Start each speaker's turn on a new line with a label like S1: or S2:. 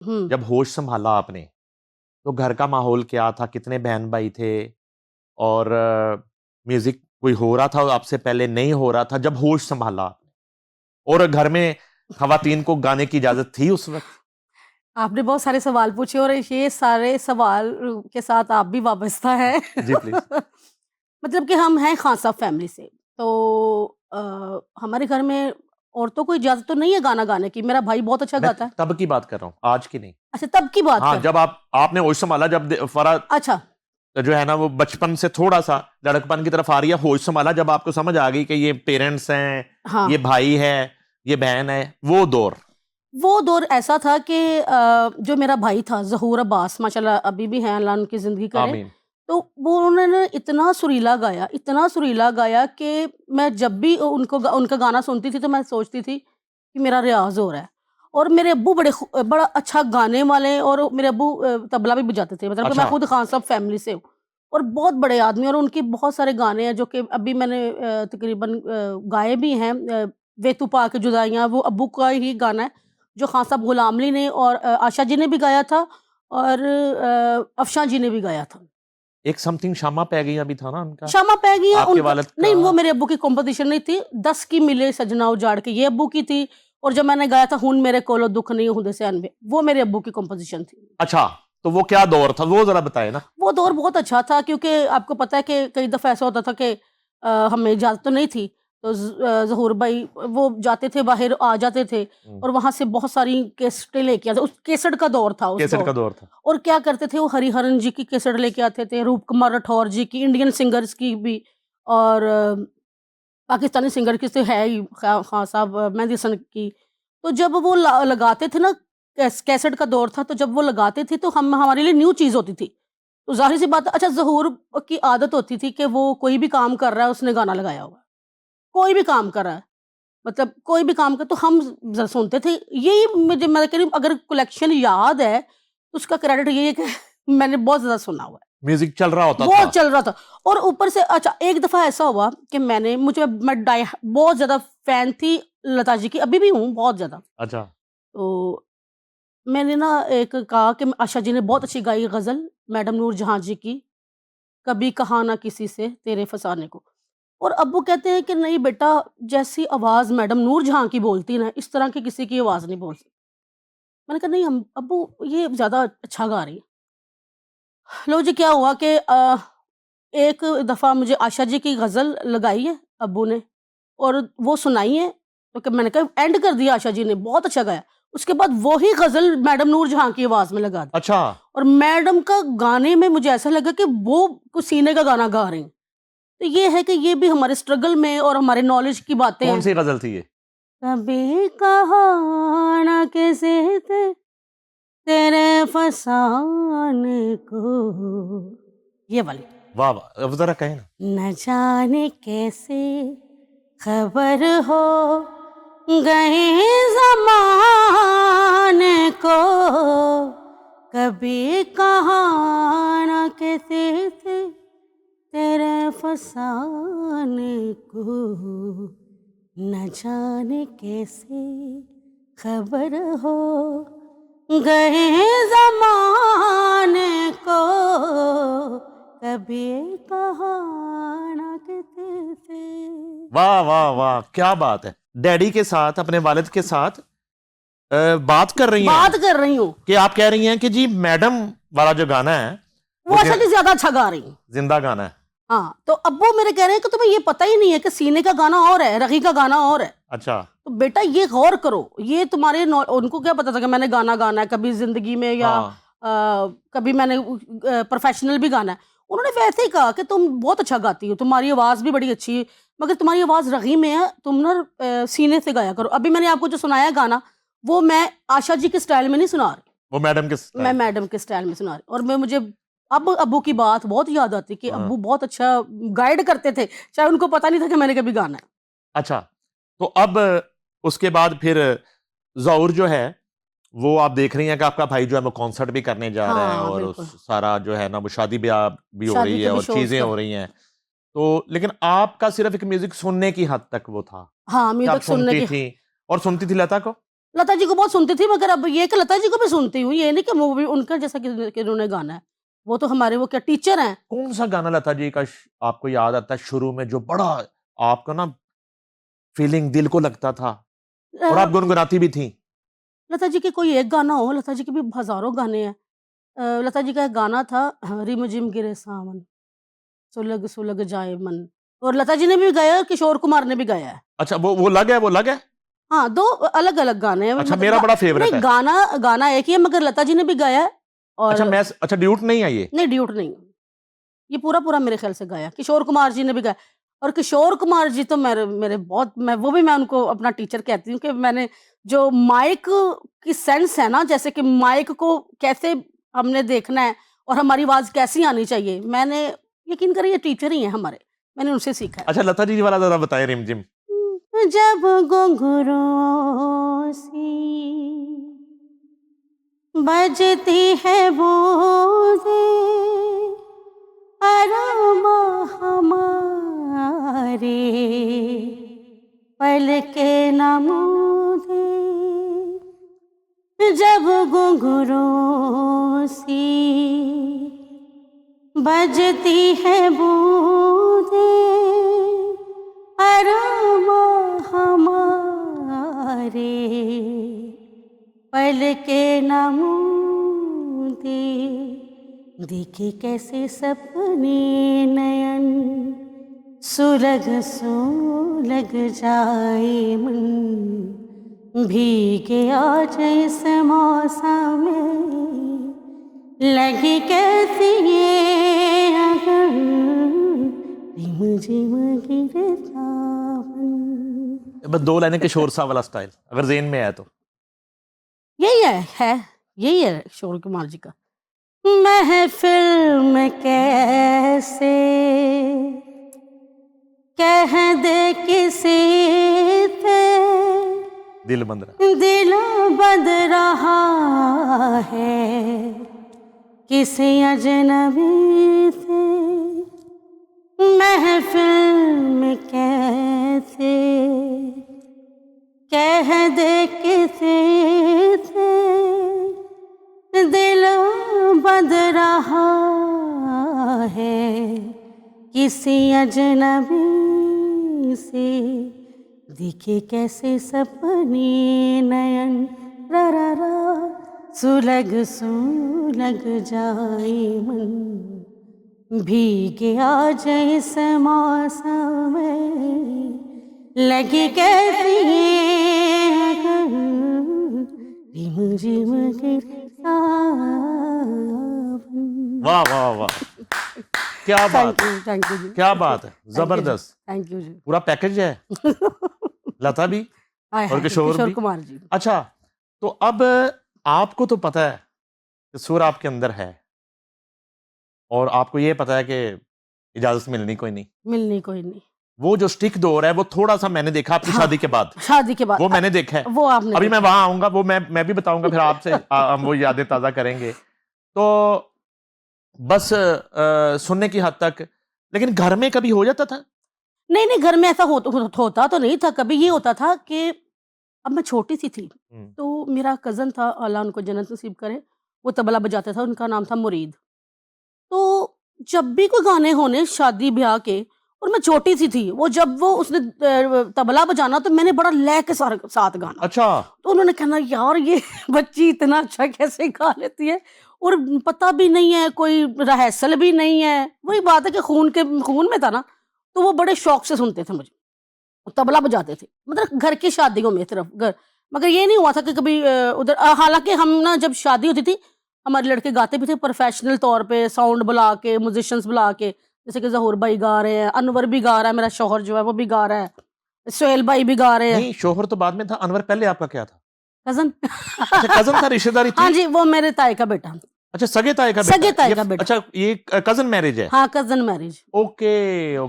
S1: हम्म।
S2: जब होश संभाला आपने, तो घर का माहौल क्या था, कितने बहन भाई थे, और म्यूजिक कोई हो रहा था आपसे पहले, नहीं हो रहा था, जब होश संभाला आपने? और घर में खवातीन को गाने की इजाजत थी उस वक्त?
S1: आपने बहुत सारे सवाल पूछे और ये सारे सवाल के साथ आप भी वाबस्ता है।
S2: जी प्लीज।
S1: मतलब कि हम हैं खान साहब फैमिली से, तो हमारे घर में औरतों को इजाजत तो नहीं है गाना गाने की। मेरा भाई बहुत अच्छा
S2: मैं
S1: गाता है।
S2: तब की बात कर रहा हूँ, आज की नहीं।
S1: अच्छा, तब की बात
S2: हाँ,
S1: कर।
S2: जब आपने होश संभाला, जब फरा
S1: अच्छा।
S2: जो है ना, वो बचपन से थोड़ा सा लड़कपन की तरफ आ रही है, होश संभाला, जब आपको समझ आ गई कि ये पेरेंट्स हैं,
S1: हाँ,
S2: ये भाई है, ये बहन है, वो दौर।
S1: वो दौर ऐसा था कि जो मेरा भाई था ज़हूर अब्बास, माशाल्लाह अभी भी हैं, अल्लाह उनकी ज़िंदगी करे।
S2: आमीन।
S1: तो वो उन्होंने इतना सुरीला गाया कि मैं जब भी उनका गाना सुनती थी तो मैं सोचती थी कि मेरा रियाज़ हो रहा है। और मेरे अब्बू बड़ा अच्छा गाने वाले, और मेरे अब्बू तबला भी बजाते थे। मतलब कि मैं
S2: अच्छा।
S1: खुद खान साहब फैमिली से हूँ और बहुत बड़े आदमी, और उनके बहुत सारे गाने हैं जो कि अभी मैंने तकरीबन गाए भी हैं। वे तू पा के जुदाइयाँ, वो अब्बू का ही गाना है जो खान साहब गुलाम अली ने और आशा जी ने भी गाया था, और अफशान जी ने भी गाया था।
S2: एक समथिंग शामा पै गई अभी था ना उनका,
S1: शामा पै गया
S2: आपके
S1: उनका।
S2: वालिद
S1: नहीं,
S2: का?
S1: वो मेरे अब्बू की कॉम्पोजिशन नहीं थी। 10 की मिले सजना उजाड़ के, ये अब्बू की थी। और जब मैंने गाया था हुन मेरे कोलो दुख नहीं हुंदे से अनवे, वो मेरे अब्बू की कॉम्पोजिशन थी।
S2: अच्छा, तो वो क्या दौर था, वो जरा बताए ना।
S1: वो दौर बहुत अच्छा था, क्योंकि आपको पता है कि कई दफ़ा ऐसा होता था कि हमें इजाज़त तो नहीं थी, तो ज़हूर भाई वो जाते थे बाहर, आ जाते थे
S2: हम्म,
S1: और वहाँ से बहुत सारी कैसेटें लेके आते। उस कैसेट का दौर था उस
S2: कैसेट
S1: दौर।
S2: का दौर था।
S1: और क्या करते थे, वो हरिहरन जी की कैसेट लेके आते थे, रूप कुमार राठौर जी की, इंडियन सिंगर्स की भी, और पाकिस्तानी सिंगर की तो है ही, खान साहब मेहंदी हसन की। तो जब वो लगाते थे ना, कैसेट का दौर था, तो जब वो लगाते थे तो हम हमारे लिए न्यू चीज़ होती थी। तो ज़ाहिर सी बात है। अच्छा, ज़हूर की आदत होती थी कि वो कोई भी काम कर रहा है, उसने गाना लगाया हुआ है। कोई भी काम कर रहा है, मतलब कोई भी काम कर, तो हम सुनते थे। यही मुझे, मैं कह रही हूँ, अगर कलेक्शन याद है तो उसका क्रेडिट यही है कि मैंने बहुत ज़्यादा सुना हुआ है।
S2: म्यूजिक चल रहा होता था।
S1: बहुत चल रहा था। और ऊपर से अच्छा, एक दफ़ा ऐसा हुआ कि मैं बहुत ज़्यादा फ़ैन थी लता जी की, अभी भी हूँ बहुत ज़्यादा।
S2: अच्छा।
S1: तो मैंने ना एक कहा कि आशा जी ने बहुत अच्छी गाई ग़ज़ल, मैडम नूर जहाँ जी की, कभी कहा ना किसी से तेरे फसाने को। और अब्बू कहते हैं कि नहीं बेटा, जैसी आवाज़ मैडम नूर जहाँ की बोलती है ना, इस तरह की किसी की आवाज़ नहीं बोल सकती। मैंने कहा नहीं हम अब्बू, ये ज़्यादा अच्छा गा रही है। लो जी, क्या हुआ कि एक दफ़ा मुझे आशा जी की ग़ज़ल लगाई है अब्बू ने, और वो सुनाई है, तो मैंने कहा एंड कर दिया, आशा जी ने बहुत अच्छा गाया। उसके बाद वो ही ग़ज़ल मैडम नूर जहाँ की आवाज़ में लगा दी।
S2: अच्छा,
S1: और मैडम का गाने में मुझे ऐसा लगा कि वो कुछ सीने का गाना गा रही हैं। तो ये है कि ये भी हमारे स्ट्रगल में और हमारे नॉलेज की बातें
S2: कौन
S1: हैं।
S2: सी गजल थी ये?
S1: कभी कहा ना किसी से तेरे फसाने को, ये वाली।
S2: वाह वाह, अब जरा कहे ना।
S1: न जाने कैसे खबर हो गए ज़माने को, कभी कहा ना किसी से तेरे फसाने को, न जाने कैसे खबर हो गए ज़माने को, कभी कहा ना किसी से।
S2: वाह वाह वाह, क्या बात है। डैडी के साथ, अपने वालिद के साथ बात कर रही
S1: बात
S2: हैं
S1: कर रही हूँ।
S2: कि आप कह रही हैं कि जी मैडम वाला जो गाना है
S1: वो आशा जी ज्यादा अच्छा गा रही हैं।
S2: जिंदा गाना है।
S1: हाँ, तो अब्बू मेरे कह रहे हैं कि तुम्हें ये पता ही नहीं है कि सीने का गाना और है, रगी का गाना और है।
S2: अच्छा।
S1: तो बेटा ये गौर करो, ये तुम्हारे उनको क्या पता था कि मैंने गाना गाना है कभी जिंदगी में, या
S2: हाँ।
S1: कभी मैंने प्रोफेशनल भी गाना है। उन्होंने वैसे ही कहा कि तुम बहुत अच्छा गाती हो, तुम्हारी आवाज़ भी बड़ी अच्छी है, मगर तुम्हारी आवाज़ रगी में है, तुम ना सीने से गाया करो। अभी मैंने आपको जो सुनाया है गाना, वो मैं आशा जी के स्टाइल में नहीं सुना रही,
S2: वो मैडम के
S1: मैं
S2: स्टाइल।
S1: मैडम के स्टाइल में सुना रही। और मैं मुझे अब अब्बू की बात बहुत याद आती कि
S2: हाँ।
S1: अब्बू बहुत अच्छा गाइड करते थे, चाहे उनको पता नहीं था कि मैंने कभी गाना है।
S2: अच्छा, तो अब उसके बाद फिर जौर जो है, वो आप देख रही हैं कि आपका भाई जो है वो कॉन्सर्ट भी करने जा रहा है,
S1: हाँ,
S2: और
S1: बिल्कुल।
S2: सारा जो है ना वो शादी ब्याह भी हो
S1: शादी
S2: रही
S1: के
S2: है
S1: भी
S2: और
S1: शोज़
S2: चीजें
S1: कर।
S2: हो रही हैं। तो लेकिन आपका सिर्फ एक म्यूजिक सुनने की हद तक वो था
S1: हाँ,
S2: कि आप
S1: म्यूज़िक सुनने
S2: सुनती
S1: की।
S2: थी, और सुनती थी लता को?
S1: लता जी को बहुत सुनती थी, मगर अब ये कि लता जी को भी सुनती हूँ, ये नहीं कि मूवी उनका जैसा कि उन्होंने गाना है। वो तो हमारे वो क्या टीचर हैं।
S2: कौन सा गाना लता जी का आपको याद आता है शुरू में जो बड़ा आपको ना फीलिंग दिल को लगता था और आप गुनगुनाती भी थी?
S1: लता जी के कोई एक गाना हो, लता जी के भी हज़ारों गाने हैं। लता जी का एक गाना था, रिम झिम गिरे सावन, सुलग सुलग जाए मन, और लता जी ने भी गाया और किशोर कुमार ने भी गाया है।
S2: अच्छा, वो लग है, वो लग है?
S1: हाँ, 2 अलग-अलग गाने हैं,
S2: अच्छा,
S1: मतलब
S2: मेरा बड़ा फेवरेट
S1: नहीं,
S2: है।
S1: गाना एक ही है, मगर लता जी ने भी गाया है और
S2: अच्छा, ड्यूट नहीं है ये?
S1: नहीं, ड्यूट नहीं। ये पूरा-पूरा मेरे ख़्याल से गाया। किशोर कुमार जी ने भी गाया, और किशोर कुमार जी तो मेरे मेरे बहुत, मैं उनको अपना टीचर कहती हूँ कि मैंने जो माइक की सेंस है ना, जैसे कि माइक को कैसे हमने देखना है और हमारी आवाज़ कैसी आनी चाहिए, मैंने, यकीन करिए, टीचर ही हैं हमारे, मैंने उनसे सीखा है।
S2: अच्छा, लता जी वाला ज़रा बताएँ रिमझिम।
S1: जब घुंघरूं सी बजती है बूंदें, अरोमा हमारे पलके न मूंदे, जब घुंघरूं सी बजती है बूंदें, अरोमा हमारे पलके न मूंदे, देखे कैसे सपने नयन, सुलग सुलग जाए मन, भीगे आज इस मौसम में, लगी कैसी ये अगन, रिम झिम गिरे सावन।
S2: बस 2 लाइनें किशोर साहब वाला स्टाइल, अगर ज़हन में है तो।
S1: यही यही है किशोर कुमार जी का। महफिल में कैसे कह दे किसी से,
S2: दिल बंद रहा।
S1: दिल बंध रहा है किसी अजनबी से, महफिल में कैसे कह दे किसी से, दिल बंध रहा है किसी अजनबी से, दिखे कैसे सपने नयन, रा रा रा, सुलग सुलग जाए मन, भीगे आज इस मौसम में, लगी कैसी ये अगन, रिम झिम गिरे सावन।
S2: वाह, वाह, वाह! क्या बात है!
S1: थैंक यू जी।
S2: क्या बात है! ज़बरदस्त!
S1: थैंक यू जी।
S2: पूरा पैकेज है। लता भी
S1: हाय
S2: और
S1: हाय,
S2: किशोर
S1: किशोर
S2: भी।
S1: कुमार जी।
S2: अच्छा, तो अब आपको तो पता है कि सुर आपके अंदर है और आपको ये पता है कि इजाज़त मिलनी कोई नहीं।
S1: मिलनी कोई नहीं।
S2: वो जो स्टिक दौर है वो थोड़ा-सा मैंने देखा आपकी
S1: हाँ,
S2: शादी के बाद।
S1: शादी के बाद
S2: वो मैंने देखा है।
S1: वो आपने
S2: अभी मैं
S1: देखा।
S2: वहाँ आऊँगा, वो मैं भी बताऊँगा, फिर आपसे हम वो यादें ताज़ा करेंगे। तो बस सुनने की हद तक, लेकिन घर में कभी हो जाता था?
S1: नहीं, घर में ऐसा होता तो नहीं था। कभी ये होता था कि अब मैं छोटी-सी थी,
S2: हुँ।
S1: तो मेरा कज़न था, अल्लाह उनको जन्नत नसीब करे, वो तबला बजाता था, उनका नाम था मुरीद। तो जब भी कोई गाने होने शादी-ब्याह के, और मैं छोटी-सी थी, जब वो उसने तबला बजाना, तो मैंने बड़ा लय के साथ गाना।
S2: अच्छा।
S1: तो उन्होंने कहना, यार ये बच्ची इतना अच्छा कैसे गा लेती है, और पता भी नहीं है, कोई रिहर्सल भी नहीं है। वही बात है कि खून में था ना, तो वो बड़े शौक से सुनते थे मुझे, तबला बजाते थे, मतलब घर की शादियों में सिर्फ घर। मगर ये नहीं हुआ था कि कभी उधर, हालांकि हम ना, जब शादी होती थी, हमारे लड़के गाते भी थे प्रोफेशनल तौर पे, साउंड बुला के, म्यूजिशियंस बुला के, जैसे कि ज़हूर भाई गा रहे हैं, अनवर भी गा रहा है, मेरा शौहर जो है वो भी गा रहा है, सोहेल भाई भी गा रहे हैं।
S2: नहीं, शौहर तो बाद में था, अनवर पहले आपका क्या था?
S1: कज़न।
S2: अच्छा, कज़न था, रिश्तेदारी
S1: हाँ
S2: थी?
S1: जी, वो मेरे ताए का बेटा।
S2: अच्छा, सगे ताए का बेटा?
S1: सगे ताए का बेटा।
S2: अच्छा, ये कज़न मैरिज है?
S1: हाँ, कज़न मैरिज।
S2: Okay, okay.